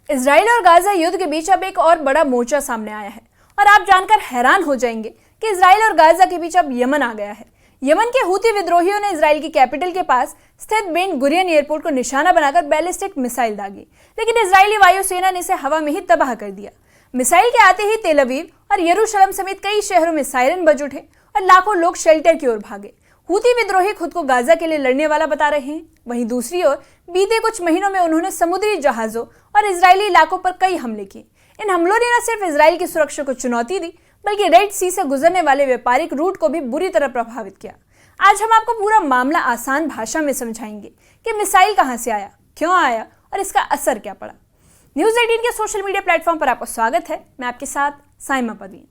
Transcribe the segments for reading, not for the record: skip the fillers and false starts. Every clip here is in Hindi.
इजराइल और गाजा युद्ध के बीच अब एक और बड़ा मोर्चा सामने आया है और आप जानकर हैरान हो जाएंगे कि इजराइल और गाजा के बीच अब यमन आ गया है। यमन के हूती विद्रोहियों ने इजराइल की कैपिटल के पास स्थित बेन गुरियन एयरपोर्ट को निशाना बनाकर बैलिस्टिक मिसाइल दागी, लेकिन इजरायली वायुसेना ने इसे हवा में ही तबाह कर दिया। मिसाइल के आते ही तेल अवीव और यरूशलेम समेत कई शहरों में सायरन बज उठे और लाखों लोग शेल्टर की ओर भागे। हूती विद्रोही खुद को गाजा के लिए लड़ने वाला बता रहे हैं। वहीं दूसरी ओर बीते कुछ महीनों में उन्होंने समुद्री जहाजों और इजरायली इलाकों पर कई हमले किए। इन हमलों ने न सिर्फ इजराइल की सुरक्षा को चुनौती दी, बल्कि रेड सी से गुजरने वाले व्यापारिक रूट को भी बुरी तरह प्रभावित किया। आज हम आपको पूरा मामला आसान भाषा में समझाएंगे कि मिसाइल कहां से आया, क्यों आया और इसका असर क्या पड़ा। न्यूज़ 18 के सोशल मीडिया प्लेटफॉर्म पर आपका स्वागत है। मैं आपके साथ साइमा परवीन।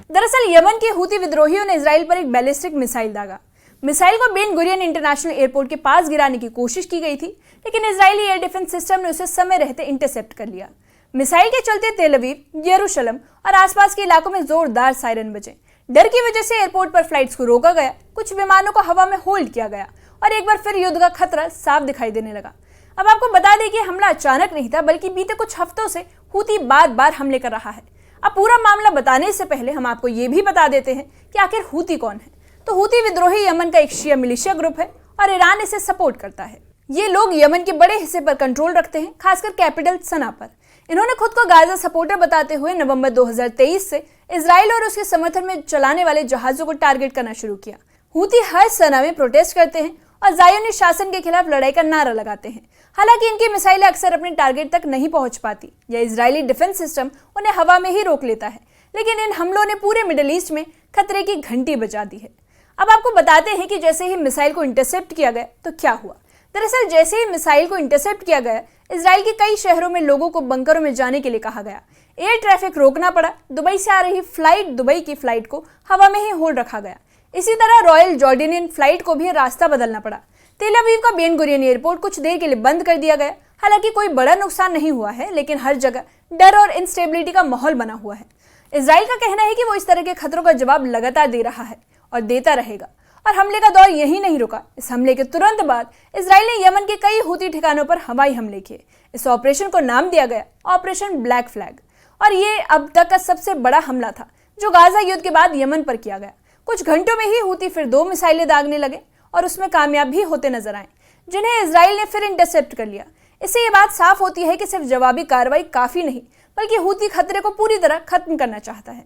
दरअसल यमन के हूती विद्रोहियों ने इजराइल पर एक बैलिस्टिक मिसाइल दागा। मिसाइल को बेन गुरियन इंटरनेशनल एयरपोर्ट के पास गिराने की कोशिश की गई थी, लेकिन इजरायली एयर डिफेंस सिस्टम ने उसे समय रहते इंटरसेप्ट कर लिया। मिसाइल के चलते तेल अवीव, यरूशलेम और आसपास के इलाकों में जोरदार सायरन बजे। डर की वजह से एयरपोर्ट पर फ्लाइट्स को रोका गया, कुछ विमानों को हवा में होल्ड किया गया और एक बार फिर युद्ध का खतरा साफ दिखाई देने लगा। अब आपको बता दें कि हमला अचानक नहीं था, बल्कि बीते कुछ हफ्तों से हूती बार बार हमले कर रहा है। अब पूरा मामला बताने से पहले हम आपको ये भी बता देते हैं कि आखिर हूती कौन है। तो हूती विद्रोही यमन का एक शिया मिलिशिया ग्रुप है और ईरान इसे सपोर्ट करता है। ये लोग यमन के बड़े हिस्से पर कंट्रोल रखते हैं, खासकर कैपिटल सना पर। इन्होंने खुद को गाजा सपोर्टर बताते हुए नवंबर 2023 से इजराइल और उसके समर्थन में चलाने वाले जहाजों को टारगेट करना शुरू किया। हूती हर सना में प्रोटेस्ट करते हैं और ज़ायोनी शासन के खिलाफ लड़ाई का नारा लगाते हैं। हालांकि इनकी मिसाइलें अक्सर अपने टारगेट तक नहीं पहुंच पाती या इजरायली डिफेंस सिस्टम उन्हें हवा में ही रोक लेता है, लेकिन इन हमलों ने पूरे मिडिल ईस्ट में खतरे की घंटी बजा दी है। अब आपको बताते हैं कि जैसे ही मिसाइल को इंटरसेप्ट किया गया तो क्या हुआ। दरअसल जैसे ही मिसाइल को इंटरसेप्ट किया गया, इजराइल के कई शहरों में लोगों को बंकरों में जाने के लिए कहा गया। एयर ट्रैफिक रोकना पड़ा। दुबई से आ रही फ्लाइट, दुबई की फ्लाइट को हवा में ही होल्ड रखा गया। इसी तरह रॉयल जॉर्डेनियन फ्लाइट को भी रास्ता बदलना पड़ा। तेल अवीव का बेन गुरियन एयरपोर्ट कुछ देर के लिए बंद कर दिया गया। हालांकि कोई बड़ा नुकसान नहीं हुआ है, लेकिन हर जगह डर और इंस्टेबिलिटी का माहौल बना हुआ है। इजराइल का कहना है कि वो इस तरह के खतरों का जवाब लगातार दे रहा है और देता रहेगा, और हमले का दौर यही नहीं रुका। इस हमले के तुरंत बाद इजराइल ने यमन के कई हूती ठिकानों पर हवाई हमले किए। इस ऑपरेशन को नाम दिया गया ऑपरेशन ब्लैक फ्लैग, और ये अब तक का सबसे बड़ा हमला था जो गाजा युद्ध के बाद यमन पर किया गया। कुछ घंटों में ही हूती फिर 2 मिसाइलें दागने लगे और उसमें कामयाब भी होते नजर आए, जिन्हें इजराइल ने फिर इंटरसेप्ट कर लिया। इससे ये बात साफ होती है कि सिर्फ जवाबी कार्रवाई काफी नहीं, बल्कि हूती खतरे को पूरी तरह खत्म करना चाहता है।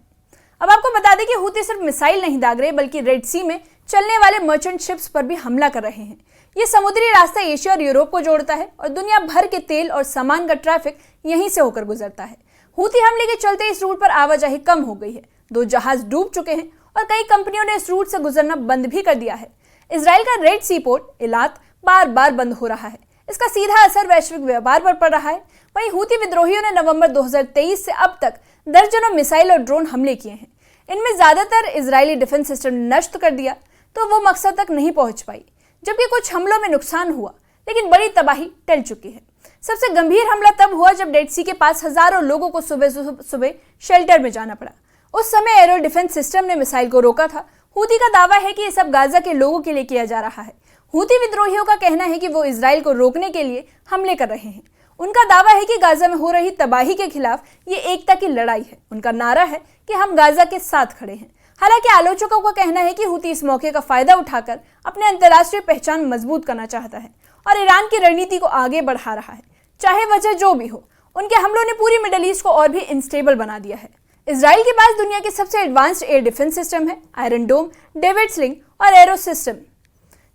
अब आपको बता दें कि हूती सिर्फ मिसाइल नहीं दाग रहे, बल्कि रेड सी में चलने वाले मर्चेंट शिप्स पर भी हमला कर रहे हैं। ये समुद्री रास्ता एशिया और यूरोप को जोड़ता है और दुनिया भर के तेल और सामान का ट्रैफिक यहीं से होकर गुजरता है। हूती हमले के चलते इस रूट पर आवाजाही कम हो गई है। 2 जहाज डूब चुके हैं और कई कंपनियों ने इस रूट से गुजरना बंद भी कर दिया है। इजराइल का रेड सी पोर्ट इलात बार बार बंद हो रहा है। इसका सीधा असर वैश्विक व्यापार पर पड़ रहा है। वहीं हूती विद्रोहियों ने नवंबर 2023 से अब तक दर्जनों मिसाइल और ड्रोन हमले किए हैं। इनमें ज्यादातर इजरायली डिफेंस सिस्टम ने नष्ट कर दिया, तो वो मकसद तक नहीं पहुंच पाई, जबकि कुछ हमलों में नुकसान हुआ, लेकिन बड़ी तबाही टल चुकी है। सबसे गंभीर हमला तब हुआ जब डेड सी के पास हजारों लोगों को सुबह सुबह शेल्टर में जाना पड़ा। उस समय एरो डिफेंस सिस्टम ने मिसाइल को रोका था। हूती का दावा है कि ये सब गाजा के लोगों के लिए किया जा रहा है। हूती विद्रोहियों का कहना है कि वो इजराइल को रोकने के लिए हमले कर रहे हैं। उनका दावा है कि गाजा में हो रही तबाही के खिलाफ ये एकता की लड़ाई है। उनका नारा है कि हम गाजा के साथ खड़े हैं। हालांकि आलोचकों का कहना है कि हूती इस मौके का फायदा उठाकर अपने अंतर्राष्ट्रीय पहचान मजबूत करना चाहता है और ईरान की रणनीति को आगे बढ़ा रहा है। चाहे वजह जो भी हो, उनके हमलों ने पूरी मिडिल ईस्ट को और भी अनस्टेबल बना दिया है। इजराइल के पास दुनिया के सबसे एडवांस्ड एयर डिफेंस सिस्टम है। आयरन डोम, डेविड स्लिंग और एरो सिस्टम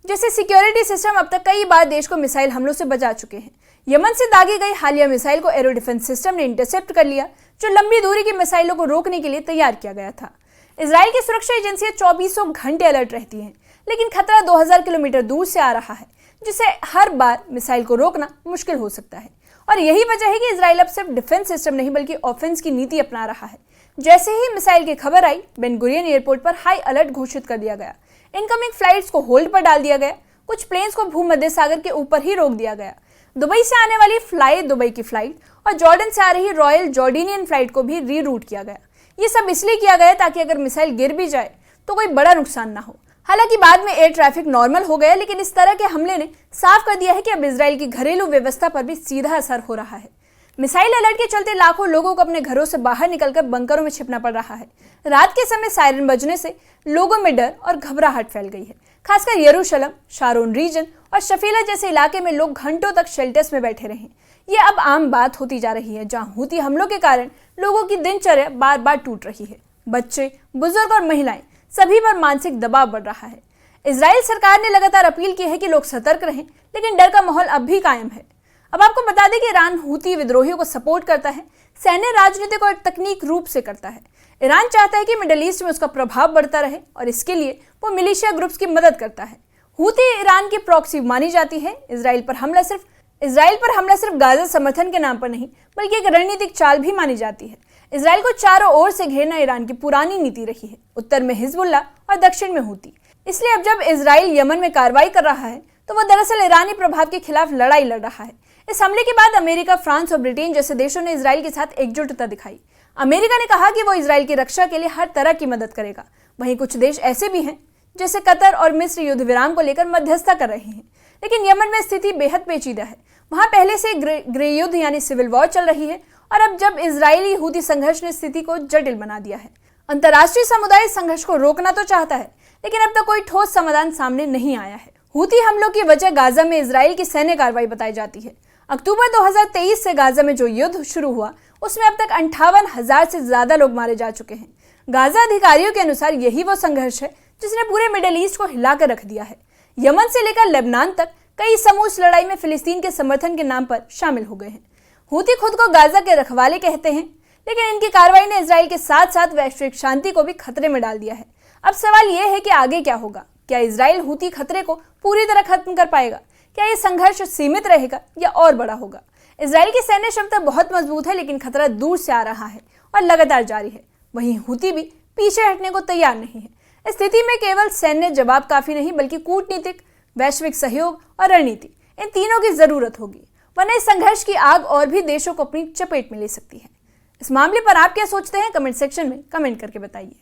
जैसे सिक्योरिटी सिस्टम अब तक कई बार देश को मिसाइल हमलों से बचा चुके हैं। यमन से दागी गई हालिया मिसाइल को एरो डिफेंस सिस्टम ने इंटरसेप्ट कर लिया, जो लंबी दूरी की मिसाइलों को रोकने के लिए तैयार किया गया था। इजराइल की सुरक्षा एजेंसियां 24 घंटे अलर्ट रहती हैं, लेकिन खतरा 2000 किलोमीटर दूर से आ रहा है, जिससे हर बार मिसाइल को रोकना मुश्किल हो सकता है। और यही वजह है कि इजराइल अब सिर्फ डिफेंस सिस्टम नहीं बल्कि ऑफेंस की नीति अपना रहा है। जैसे ही मिसाइल की खबर आई, बेन गुरियन एयरपोर्ट पर हाई अलर्ट घोषित कर दिया गया। इनकमिंग फ्लाइट्स को होल्ड पर डाल दिया गया। कुछ प्लेन्स को भूमध्य सागर के ऊपर ही रोक दिया गया। दुबई से आने वाली फ्लाई दुबई की फ्लाइट और जॉर्डन से आ रही रॉयल जॉर्डनियन फ्लाइट को भी रीरूट किया गया। ये सब इसलिए किया गया ताकि अगर मिसाइल गिर भी जाए तो कोई बड़ा नुकसान ना हो। हालांकि बाद में एयर ट्रैफिक नॉर्मल हो गया, लेकिन इस तरह के हमले ने साफ कर दिया है कि अब इजराइल की घरेलू व्यवस्था पर भी सीधा असर हो रहा है। मिसाइल अलर्ट के चलते लाखों लोगों को अपने घरों से बाहर निकलकर बंकरों में छिपना पड़ रहा है। रात के समय सायरन बजने से लोगों में डर और घबराहट फैल गई है। खासकर यरूशलम, शारोन रीजन और शफीला जैसे इलाके में लोग घंटों तक शेल्टर्स में बैठे रहे। ये अब आम बात होती जा रही है, जहां हूती हमलों के कारण लोगों की दिनचर्या बार बार टूट रही है। बच्चे, बुजुर्ग और महिलाएं सभी पर मानसिक दबाव बढ़ रहा है। इजराइल सरकार ने लगातार अपील की है कि लोग सतर्क रहें, लेकिन डर का माहौल अब भी कायम है। अब आपको बता दें कि ईरान हूती विद्रोहियों को सपोर्ट करता है, सैन्य, राजनीतिक और तकनीक रूप से करता है। ईरान चाहता है कि मिडिल ईस्ट में उसका प्रभाव बढ़ता रहे और इसके लिए वो मिलिशिया ग्रुप्स की मदद करता है। हूती ईरान की प्रॉक्सी मानी जाती है। इजराइल पर हमला सिर्फ गाजा समर्थन के नाम पर नहीं, बल्कि एक रणनीतिक चाल भी मानी जाती है। इजराइल को चारों ओर से घेरना ईरान की पुरानी नीति रही है। उत्तर में हिजबुल्लाह और दक्षिण में हूती। इसलिए अब जब इजराइल यमन में कार्रवाई कर रहा है तो वह दरअसल ईरानी प्रभाव के खिलाफ लड़ाई लड़ रहा है। इस हमले के बाद अमेरिका, फ्रांस और ब्रिटेन जैसे देशों ने इजराइल के साथ एकजुटता दिखाई। अमेरिका ने कहा कि वो इजराइल की रक्षा के लिए हर तरह की मदद करेगा। वहीं कुछ देश ऐसे भी हैं जैसे कतर और मिस्र युद्ध विराम को लेकर मध्यस्थता कर रहे हैं। लेकिन यमन में स्थिति बेहद पेचीदा है। वहां पहले से गृह युद्ध यानी सिविल वॉर चल रही है और अब जब इजरायली हूती संघर्ष ने स्थिति को जटिल बना दिया है। अंतर्राष्ट्रीय समुदाय इस संघर्ष को रोकना तो चाहता है, लेकिन अब तक कोई ठोस समाधान सामने नहीं आया है। हूती हमलों की वजह गाजा में इजराइल की सैन्य कार्रवाई बताई जाती है। अक्टूबर 2023 से गाजा में जो युद्ध शुरू हुआ, उसमें अब तक 58,000 से ज्यादा लोग मारे जा चुके हैं। गाजा अधिकारियों के अनुसार यही वो संघर्ष है जिसने पूरे मिडिल ईस्ट को हिलाकर रख दिया है। यमन से लेकर लेबनान तक कई समूह इस लड़ाई में फिलिस्तीन के समर्थन के नाम पर शामिल हो गए हैं। हूती खुद को गाजा के रखवाले कहते हैं, लेकिन इनकी कार्रवाई ने इजराइल के साथ साथ वैश्विक शांति को भी खतरे में डाल दिया है। अब सवाल यह है कि आगे क्या होगा? क्या इजराइल हूती खतरे को पूरी तरह खत्म कर पाएगा? क्या ये संघर्ष सीमित रहेगा या और बड़ा होगा? इजराइल की सैन्य क्षमता बहुत मजबूत है, लेकिन खतरा दूर से आ रहा है और लगातार जारी है। वहीं हूती भी पीछे हटने को तैयार नहीं है। इस स्थिति में केवल सैन्य जवाब काफी नहीं, बल्कि कूटनीतिक, वैश्विक सहयोग और रणनीति, इन तीनों की जरूरत होगी, वरना इस संघर्ष की आग और भी देशों को अपनी चपेट में ले सकती है। इस मामले पर आप क्या सोचते हैं? कमेंट सेक्शन में कमेंट करके बताइए।